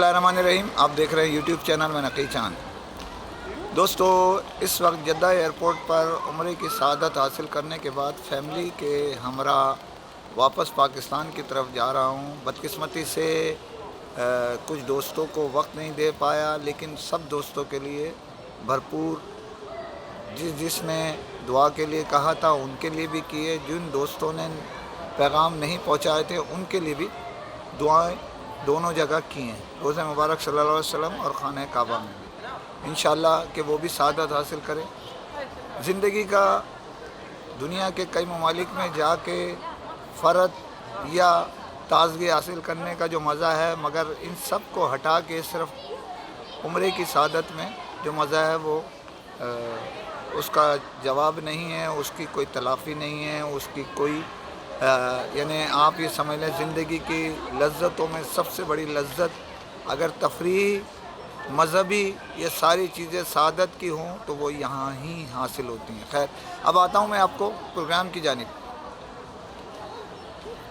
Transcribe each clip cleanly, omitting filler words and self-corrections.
बिस्मिल्लाहिर्रहमानिर्रहीम। आप देख रहे हैं यूट्यूब चैनल में नकी चांद। दोस्तों, इस वक्त जद्दा एयरपोर्ट पर उम्रे की सआदत हासिल करने के बाद फैमिली के हमरा वापस पाकिस्तान की तरफ जा रहा हूँ। बदकिस्मती से कुछ दोस्तों को वक्त नहीं दे पाया, लेकिन सब दोस्तों के लिए भरपूर जिसने दुआ के लिए कहा था उनके लिए भी किए, जिन दोस्तों ने पैगाम नहीं पहुँचाए थे उनके लिए भी दुआएं दोनों जगह की हैं, रोज़े मुबारक सल्लल्लाहु अलैहि वसल्लम और खाने काबा में भी। इंशाअल्लाह कि वो भी सआदत हासिल करें। ज़िंदगी का दुनिया के कई ममालिक में जाके फ़र्द या ताज़गी हासिल करने का जो मज़ा है, मगर इन सब को हटा के सिर्फ़ उम्रे की सआदत में जो मज़ा है वो उसका जवाब नहीं है, उसकी कोई तलाफ़ी नहीं है, उसकी कोई यानी आप ये समझ लें ज़िंदगी की लज्जतों में सबसे बड़ी लज्जत अगर तफरीह मज़हबी ये सारी चीज़ें सआदत की हों तो वो यहाँ ही हासिल होती हैं। खैर, अब आता हूँ मैं आपको प्रोग्राम की जानिब।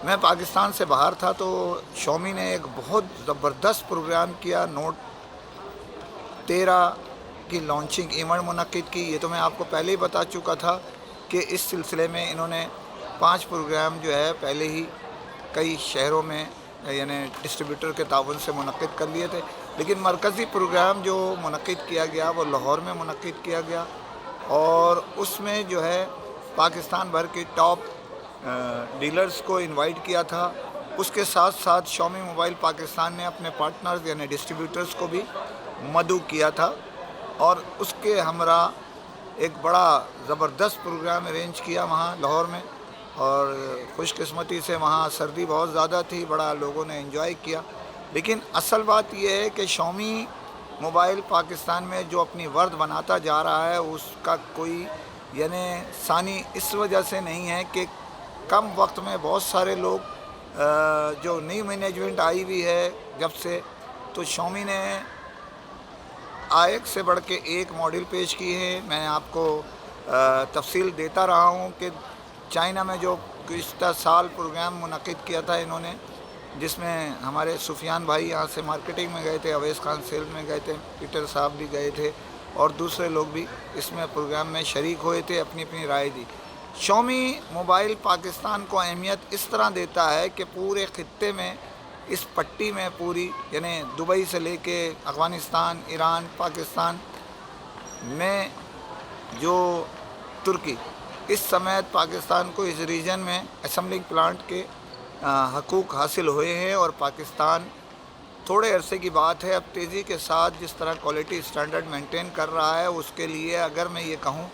मैं पाकिस्तान से बाहर था तो शौमी ने एक बहुत ज़बरदस्त प्रोग्राम किया, नोट 13 की लॉन्चिंग इवेंट मुनक्किद की। ये तो मैं आपको पहले ही बता चुका था कि इस सिलसिले में इन्होंने 5 प्रोग्राम जो है पहले ही कई शहरों में यानी डिस्ट्रीब्यूटर के ताउन से मुनक्किद कर लिए थे, लेकिन मरकज़ी प्रोग्राम जो मुनक्किद किया गया वो लाहौर में मुनक्किद किया गया और उसमें जो है पाकिस्तान भर के टॉप डीलर्स को इनवाइट किया था। उसके साथ साथ शौमी मोबाइल पाकिस्तान ने अपने पार्टनर्स यानी डिस्ट्रीब्यूटर्स को भी मदऊ किया था और उसके हमरा एक बड़ा ज़बरदस्त प्रोग्राम अरेंज किया वहाँ लाहौर में। और खुशकिस्मती से वहाँ सर्दी बहुत ज़्यादा थी, बड़ा लोगों ने एंजॉय किया। लेकिन असल बात यह है कि शौमी मोबाइल पाकिस्तान में जो अपनी वर्द बनाता जा रहा है उसका कोई यानी सानी इस वजह से नहीं है कि कम वक्त में बहुत सारे लोग जो नई मैनेजमेंट आई हुई है जब से, तो शौमी ने एक से बढ़ के एक मॉडल पेश की है। मैं आपको तफसील देता रहा हूँ कि चाइना में जो गुज़िश्ता साल प्रोग्राम मुनक्किद किया था इन्होंने, जिसमें हमारे सुफियान भाई यहाँ से मार्केटिंग में गए थे, अवैस खान सेल्स में गए थे, पीटर साहब भी गए थे और दूसरे लोग भी इसमें प्रोग्राम में शरीक हुए थे, अपनी अपनी राय दी। शौमी मोबाइल पाकिस्तान को अहमियत इस तरह देता है कि पूरे ख़ित्ते में इस पट्टी में पूरी यानी दुबई से लेके अफ़गानिस्तान, ईरान, पाकिस्तान में जो तुर्की इस समेत पाकिस्तान को इस रीजन में असेंबलिंग प्लांट के हकूक़ हासिल हुए हैं और पाकिस्तान थोड़े अरसे की बात है अब तेज़ी के साथ जिस तरह क्वालिटी स्टैंडर्ड मेंटेन कर रहा है, उसके लिए अगर मैं ये कहूँ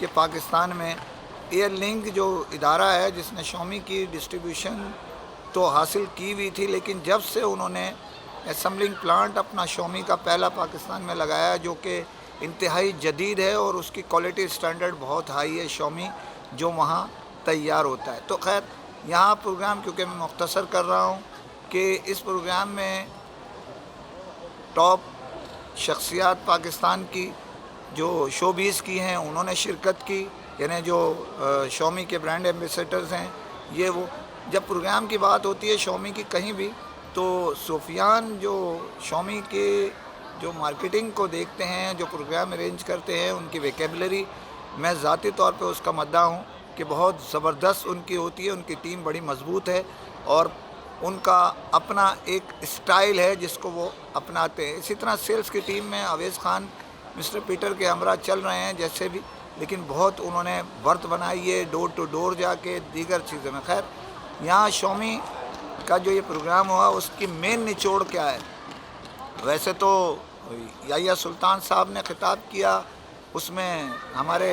कि पाकिस्तान में एयर लिंक जो इदारा है जिसने शौमी की डिस्ट्रीब्यूशन तो हासिल की हुई थी, लेकिन जब से उन्होंने असेंबलिंग प्लांट अपना शौमी का पहला पाकिस्तान में लगाया जो कि इंतहाई जदीद है और उसकी क्वालिटी स्टैंडर्ड बहुत हाई है शौमी जो वहाँ तैयार होता है। तो खैर, यहाँ प्रोग्राम क्योंकि मैं मुख्तसर कर रहा हूँ कि इस प्रोग्राम में टॉप शख्सियात पाकिस्तान की जो शोबीज़ की हैं उन्होंने शिरकत की, यानी जो शौमी के ब्रांड एम्बेसडर्स हैं ये वो। जब प्रोग्राम की बात होती है शौमी की कहीं भी तो सुफियान जो शौमी के जो मार्केटिंग को देखते हैं, जो प्रोग्राम अरेंज करते हैं, उनकी वेकेबलरी मैं ज़ाती तौर पे उसका मद्दा हूँ कि बहुत ज़बरदस्त उनकी होती है। उनकी टीम बड़ी मज़बूत है और उनका अपना एक स्टाइल है जिसको वो अपनाते हैं। इसी तरह सेल्स की टीम में अवैस खान मिस्टर पीटर के हमरा चल रहे हैं जैसे भी, लेकिन बहुत उन्होंने वर्थ बनाई है डोर टू डोर जाके दीगर चीज़ों में। खैर, यहाँ शौमी का जो ये प्रोग्राम हुआ उसकी मेन निचोड़ क्या है? वैसे तो याहिया सुल्तान साहब ने ख़िताब किया, उसमें हमारे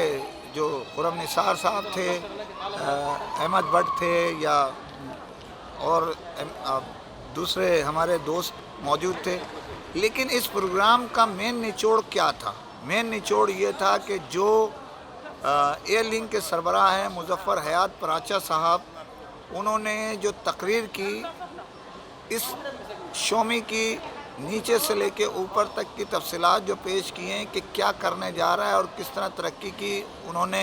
जो खुरम निसार साहब थे, अहमद भट्ट थे या और दूसरे हमारे दोस्त मौजूद थे। लेकिन इस प्रोग्राम का मेन निचोड़ क्या था? मेन निचोड़ ये था कि जो एयर लिंक के सरबराह हैं मुज़फ़्फ़र हयात पराचा साहब, उन्होंने जो तकरीर की इस शौमी की नीचे से लेके ऊपर तक की तफसीलात जो पेश किए हैं कि क्या करने जा रहा है और किस तरह तरक्की की, उन्होंने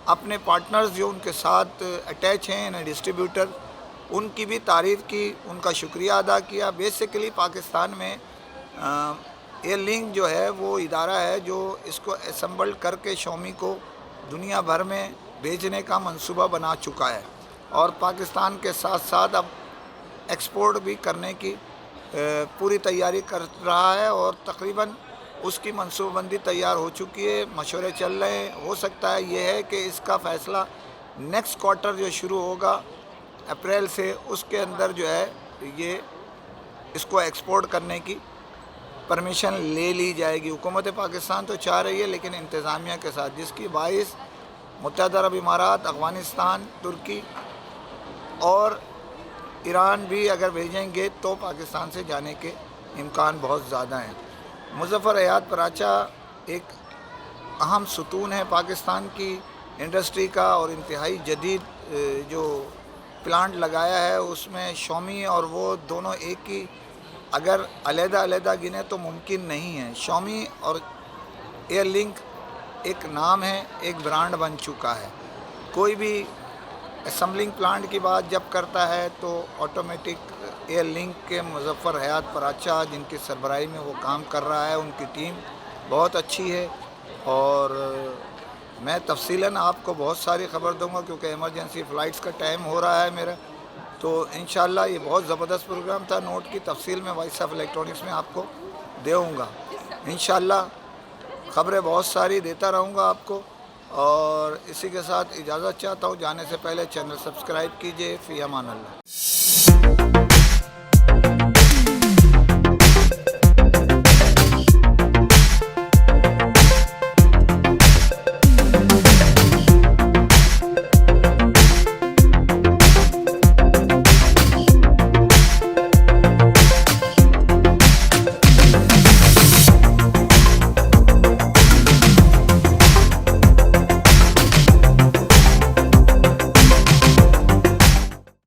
अपने पार्टनर्स जो उनके साथ अटैच हैं यानी डिस्ट्रीब्यूटर, उनकी भी तारीफ़ की, उनका शुक्रिया अदा किया। बेसिकली पाकिस्तान में ایئر لنک جو ہے وہ ادارہ ہے جو اس کو اسمبل کر کے شامی کو دنیا بھر میں بھیجنے کا منصوبہ بنا چکا ہے، اور پاکستان کے ساتھ ساتھ اب ایکسپورٹ بھی کرنے کی پوری تیاری کر رہا ہے، اور تقریباً اس کی منصوبہ بندی تیار ہو چکی ہے، مشورے چل رہے ہیں۔ ہو سکتا ہے یہ ہے کہ اس کا فیصلہ نیکسٹ کوارٹر جو شروع ہوگا اپریل سے، اس کے اندر جو ہے یہ اس کو ایکسپورٹ کرنے کی پرمیشن لے لی جائے گی۔ حکومت پاکستان تو چاہ رہی ہے لیکن انتظامیہ کے ساتھ، جس کی باعث متحدہ عرب امارات، افغانستان، ترکی اور ایران بھی اگر بھیجیں گے تو پاکستان سے جانے کے امکان بہت زیادہ ہیں۔ مظفر حیات پراچا ایک اہم ستون ہے پاکستان کی انڈسٹری کا، اور انتہائی جدید جو پلانٹ لگایا ہے اس میں شامی اور وہ دونوں ایک ہی، اگر علیحدہ علیحدہ گنے تو ممکن نہیں ہے۔ شامی اور ایئر لنک ایک نام ہے، ایک برانڈ بن چکا ہے۔ کوئی بھی اسمبلنگ پلانٹ کی بات جب کرتا ہے تو آٹومیٹک ایئر لنک کے مظفر حیات پراچا، جن کی سربراہی میں وہ کام کر رہا ہے، ان کی ٹیم بہت اچھی ہے، اور میں تفصیلاً آپ کو بہت ساری خبر دوں گا کیونکہ ایمرجنسی فلائٹس کا ٹائم ہو رہا ہے میرا، تو انشاءاللہ یہ بہت زبردست پروگرام تھا۔ نوٹ کی تفصیل میں وائس آف الیکٹرانکس میں آپ کو دوں گا انشاءاللہ۔ خبریں بہت ساری دیتا رہوں گا آپ کو، اور اسی کے ساتھ اجازت چاہتا ہوں، جانے سے پہلے چینل سبسکرائب کیجئے۔ فی امان اللہ۔